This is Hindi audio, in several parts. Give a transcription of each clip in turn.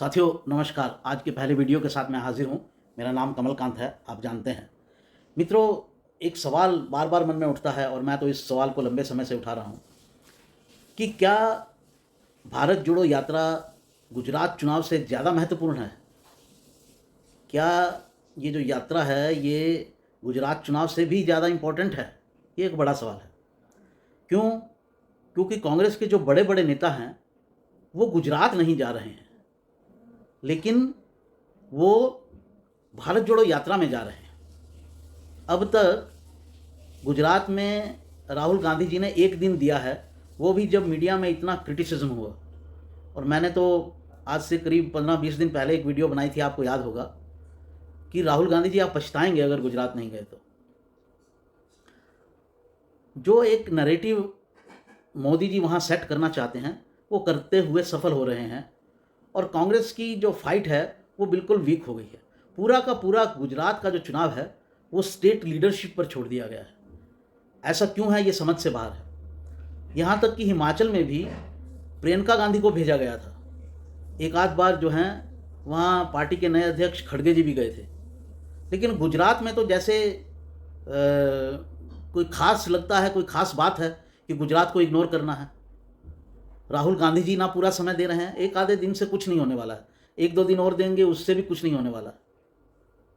साथियों नमस्कार। आज के पहले वीडियो के साथ मैं हाजिर हूँ। मेरा नाम कमलकांत है, आप जानते हैं। मित्रों, एक सवाल बार बार मन में उठता है और मैं तो इस सवाल को लंबे समय से उठा रहा हूँ कि क्या भारत जोड़ो यात्रा गुजरात चुनाव से ज़्यादा महत्वपूर्ण है? क्या ये जो यात्रा है ये गुजरात चुनाव से भी ज़्यादा इम्पोर्टेंट है? ये एक बड़ा सवाल है। क्यों? क्योंकि कांग्रेस के जो बड़े बड़े नेता हैं वो गुजरात नहीं जा रहे हैं, लेकिन वो भारत जोड़ो यात्रा में जा रहे हैं। अब तक गुजरात में राहुल गांधी जी ने एक दिन दिया है, वो भी जब मीडिया में इतना क्रिटिसिज्म हुआ। और मैंने तो आज से करीब 15-20 दिन पहले एक वीडियो बनाई थी, आपको याद होगा, कि राहुल गांधी जी आप पछताएंगे अगर गुजरात नहीं गए तो। जो एक नैरेटिव मोदी जी वहाँ सेट करना चाहते हैं वो करते हुए सफल हो रहे हैं, और कांग्रेस की जो फाइट है वो बिल्कुल वीक हो गई है। पूरा का पूरा गुजरात का जो चुनाव है वो स्टेट लीडरशिप पर छोड़ दिया गया है। ऐसा क्यों है, ये समझ से बाहर है। यहाँ तक कि हिमाचल में भी प्रियंका गांधी को भेजा गया था। एक आध बार जो हैं वहाँ पार्टी के नए अध्यक्ष खड़गे जी भी गए थे। लेकिन गुजरात में तो जैसे कोई खास लगता है, कोई खास बात है कि गुजरात को इग्नोर करना है। राहुल गांधी जी ना पूरा समय दे रहे हैं, एक आधे दिन से कुछ नहीं होने वाला है, 1-2 दिन और देंगे उससे भी कुछ नहीं होने वाला।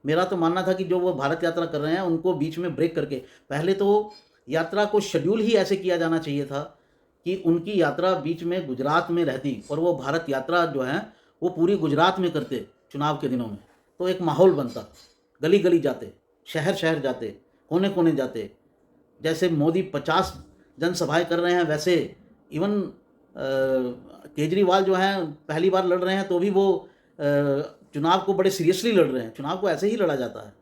मेरा तो मानना था कि जो वो भारत यात्रा कर रहे हैं उनको बीच में ब्रेक करके, पहले तो यात्रा को शेड्यूल ही ऐसे किया जाना चाहिए था कि उनकी यात्रा बीच में गुजरात में रहती और वो भारत यात्रा जो है वो पूरी गुजरात में करते चुनाव के दिनों में, तो एक माहौल बनता। गली गली जाते, शहर शहर जाते, कोने कोने जाते। जैसे मोदी 50 जनसभाएं कर रहे हैं, वैसे इवन केजरीवाल जो हैं पहली बार लड़ रहे हैं तो भी वो चुनाव को बड़े सीरियसली लड़ रहे हैं। चुनाव को ऐसे ही लड़ा जाता है।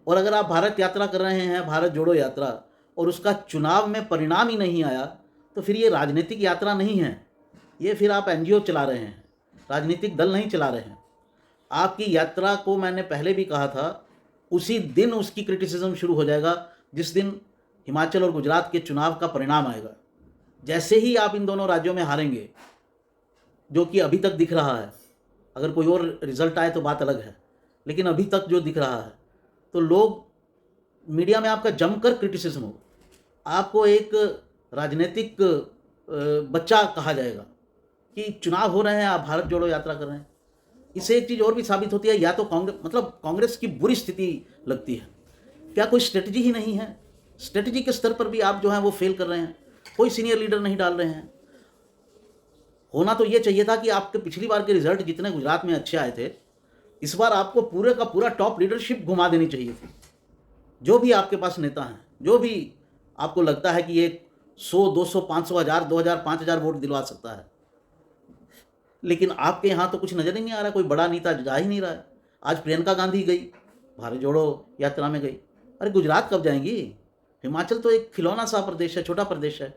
और अगर आप भारत यात्रा कर रहे हैं, भारत जोड़ो यात्रा, और उसका चुनाव में परिणाम ही नहीं आया, तो फिर ये राजनीतिक यात्रा नहीं है, ये फिर आप एनजीओ चला रहे हैं, राजनीतिक दल नहीं चला रहे हैं। आपकी यात्रा को मैंने पहले भी कहा था, उसी दिन उसकी क्रिटिसिज्म शुरू हो जाएगा जिस दिन हिमाचल और गुजरात के चुनाव का परिणाम आएगा। जैसे ही आप इन दोनों राज्यों में हारेंगे, जो कि अभी तक दिख रहा है, अगर कोई और रिजल्ट आए तो बात अलग है, लेकिन अभी तक जो दिख रहा है, तो लोग मीडिया में आपका जमकर क्रिटिसिज्म हो, आपको एक राजनीतिक बच्चा कहा जाएगा कि चुनाव हो रहे हैं, आप भारत जोड़ो यात्रा कर रहे हैं। इससे एक चीज़ और भी साबित होती है, या तो कांग्रेस की बुरी स्थिति लगती है। क्या कोई स्ट्रेटजी ही नहीं है? स्ट्रेटजी के स्तर पर भी आप जो हैं वो फेल कर रहे हैं, कोई सीनियर लीडर नहीं डाल रहे हैं। होना तो ये चाहिए था कि आपके पिछली बार के रिजल्ट जितने गुजरात में अच्छे आए थे, इस बार आपको पूरे का पूरा टॉप लीडरशिप घुमा देनी चाहिए थी। जो भी आपके पास नेता हैं, जो भी आपको लगता है कि ये 100, 200, 500, 1000, 2000, 5000 वोट दिलवा सकता है, लेकिन आपके यहाँ तो कुछ नज़र ही नहीं आ रहा, कोई बड़ा नेता जा ही नहीं रहा है। आज प्रियंका गांधी गई, भारत जोड़ो यात्रा में गई। अरे गुजरात कब जाएंगी? हिमाचल तो एक खिलौना सा प्रदेश है, छोटा प्रदेश है।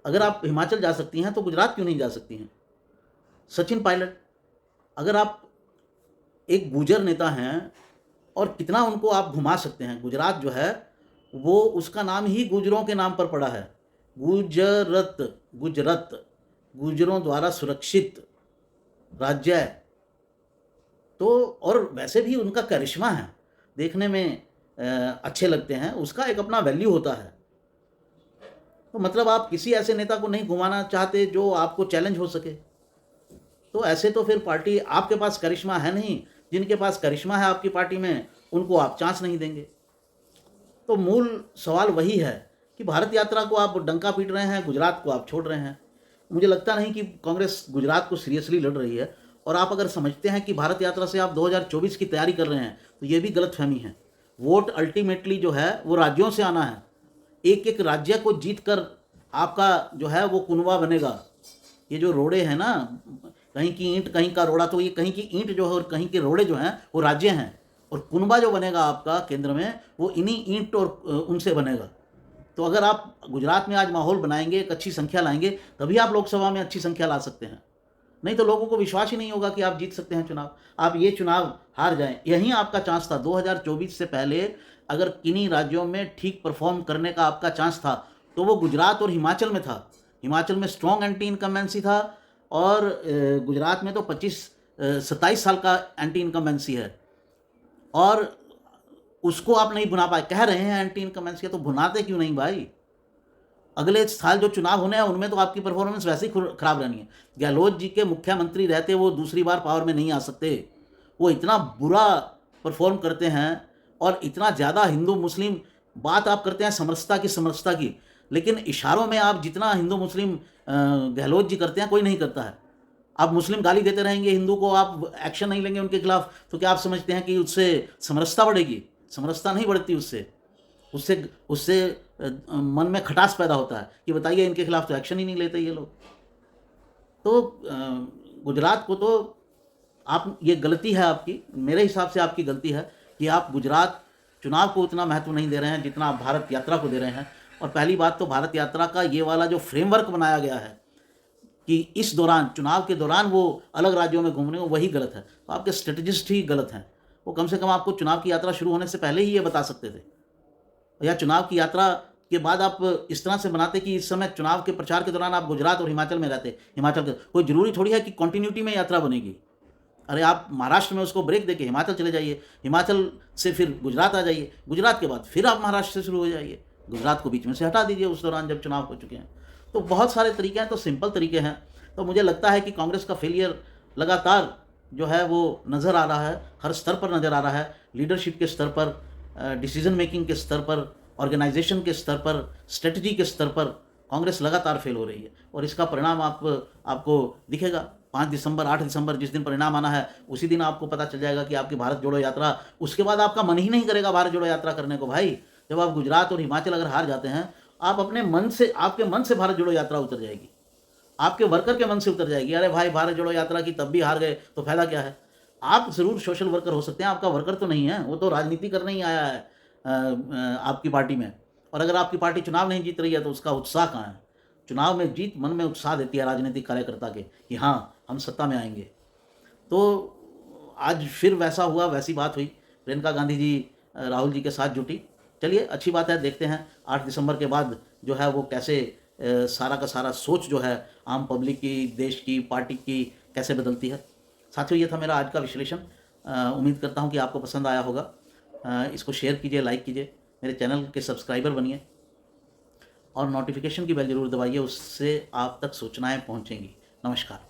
अगर आप हिमाचल जा सकती हैं तो गुजरात क्यों नहीं जा सकती हैं? सचिन पायलट, अगर आप एक गुर्जर नेता हैं और कितना उनको आप घुमा सकते हैं। गुजरात जो है वो उसका नाम ही गुजरों के नाम पर पड़ा है, गुजरत, गुजरत, गुजरों द्वारा सुरक्षित राज्य है। तो और वैसे भी उनका करिश्मा है, देखने में अच्छे लगते हैं, उसका एक अपना वैल्यू होता है। तो मतलब आप किसी ऐसे नेता को नहीं घुमाना चाहते जो आपको चैलेंज हो सके, तो ऐसे तो फिर पार्टी, आपके पास करिश्मा है नहीं, जिनके पास करिश्मा है आपकी पार्टी में उनको आप चांस नहीं देंगे। तो मूल सवाल वही है कि भारत यात्रा को आप डंका पीट रहे हैं, गुजरात को आप छोड़ रहे हैं। मुझे लगता नहीं कि कांग्रेस गुजरात को सीरियसली लड़ रही है। और आप अगर समझते हैं कि भारत यात्रा से आप 2024 की तैयारी कर रहे हैं तो ये भी गलतफहमी है। वोट अल्टीमेटली जो है वो राज्यों से आना है। एक एक राज्य को जीत कर आपका जो है वो कुनवा बनेगा। ये जो रोड़े हैं ना, कहीं की ईंट कहीं का रोड़ा, तो ये कहीं की ईंट जो है और कहीं के रोड़े जो हैं वो राज्य हैं, और कुनबा जो बनेगा आपका केंद्र में वो इन्हीं ईंट और उनसे बनेगा। तो अगर आप गुजरात में आज माहौल बनाएंगे, एक अच्छी संख्या लाएंगे, तभी आप लोकसभा में अच्छी संख्या ला सकते हैं। नहीं तो लोगों को विश्वास ही नहीं होगा कि आप जीत सकते हैं चुनाव। आप ये चुनाव हार जाएं, यहीं आपका चांस था। 2024 से पहले अगर किन्हीं राज्यों में ठीक परफॉर्म करने का आपका चांस था तो वो गुजरात और हिमाचल में था। हिमाचल में स्ट्रॉन्ग एंटी इनकम्बेंसी था, और गुजरात में तो 27 साल का एंटी इनकम्बेंसी है, और उसको आप नहीं भुना पाए। कह रहे हैं एंटी इनकम्बेंसी, तो भुनाते क्यों नहीं भाई? अगले साल जो चुनाव होने हैं उनमें तो आपकी परफॉर्मेंस वैसे ही खराब रहनी है। गहलोत जी के मुख्यमंत्री रहते वो दूसरी बार पावर में नहीं आ सकते। वो इतना बुरा परफॉर्म करते हैं, और इतना ज़्यादा हिंदू मुस्लिम बात आप करते हैं समरसता की, लेकिन इशारों में आप जितना हिंदू मुस्लिम गहलोत जी करते हैं कोई नहीं करता है। आप मुस्लिम गाली देते रहेंगे हिंदू को, आप एक्शन नहीं लेंगे उनके खिलाफ, तो क्या आप समझते हैं कि उससे समरसता बढ़ेगी? समरसता नहीं बढ़ती उससे। उससे उससे मन में खटास पैदा होता है कि बताइए इनके खिलाफ तो एक्शन ही नहीं लेते ये लोग। तो गुजरात को तो आप, ये गलती है आपकी, मेरे हिसाब से आपकी गलती है कि आप गुजरात चुनाव को उतना महत्व नहीं दे रहे हैं जितना आप भारत यात्रा को दे रहे हैं। और पहली बात तो भारत यात्रा का ये वाला जो फ्रेमवर्क बनाया गया है कि इस दौरान, चुनाव के दौरान वो अलग राज्यों में घूमने, वही गलत है। तो आपके स्ट्रेटजिस्ट ही गलत हैं। वो कम से कम आपको चुनाव की यात्रा शुरू होने से पहले ही ये बता सकते थे, या चुनाव की यात्रा के बाद आप इस तरह से बनाते कि इस समय चुनाव के प्रचार के दौरान आप गुजरात और हिमाचल में रहते। हिमाचल के कोई ज़रूरी थोड़ी है कि कॉन्टिन्यूटी में यात्रा बनेगी। अरे आप महाराष्ट्र में उसको ब्रेक देके हिमाचल चले जाइए, हिमाचल से फिर गुजरात आ जाइए, गुजरात के बाद फिर आप महाराष्ट्र से शुरू हो जाइए, गुजरात को बीच में से हटा दीजिए उस दौरान जब चुनाव हो चुके हैं। तो बहुत सारे तरीके हैं, तो सिंपल तरीके हैं। तो मुझे लगता है कि कांग्रेस का फेलियर लगातार जो है वो नज़र आ रहा है, हर स्तर पर नज़र आ रहा है। लीडरशिप के स्तर पर, डिसीजन मेकिंग के स्तर पर, ऑर्गेनाइजेशन के स्तर पर, स्ट्रेटजी के स्तर पर कांग्रेस लगातार फेल हो रही है। और इसका परिणाम आपको दिखेगा 5 दिसंबर, 8 दिसंबर, जिस दिन परिणाम आना है उसी दिन आपको पता चल जाएगा कि आपकी भारत जोड़ो यात्रा, उसके बाद आपका मन ही नहीं करेगा भारत जोड़ो यात्रा करने को भाई। जब आप गुजरात और हिमाचल अगर हार जाते हैं, आप अपने मन से, आपके मन से भारत जोड़ो यात्रा उतर जाएगी, आपके वर्कर के मन से उतर जाएगी। अरे भाई, भारत जोड़ो यात्रा की तब भी हार गए तो फायदा क्या है? आप ज़रूर सोशल वर्कर हो सकते हैं, आपका वर्कर तो नहीं है, वो तो राजनीति करने ही आया है आपकी पार्टी में। और अगर आपकी पार्टी चुनाव नहीं जीत रही है तो उसका उत्साह कहाँ है? चुनाव में जीत मन में उत्साह देती है राजनीतिक कार्यकर्ता के कि हाँ, हम सत्ता में आएंगे। तो आज फिर वैसा हुआ, वैसी बात हुई। प्रियंका गांधी जी राहुल जी के साथ जुटी। चलिए, अच्छी बात है, देखते हैं 8 दिसंबर के बाद जो है वो कैसे सारा का सारा सोच जो है आम पब्लिक की, देश की, पार्टी की कैसे बदलती है। साथियों, ये था मेरा आज का विश्लेषण। उम्मीद करता हूँ कि आपको पसंद आया होगा। इसको शेयर कीजिए, लाइक कीजिए, मेरे चैनल के सब्सक्राइबर बनिए, और नोटिफिकेशन की बेल ज़रूर दबाइए, उससे आप तक सूचनाएं पहुंचेंगी। नमस्कार।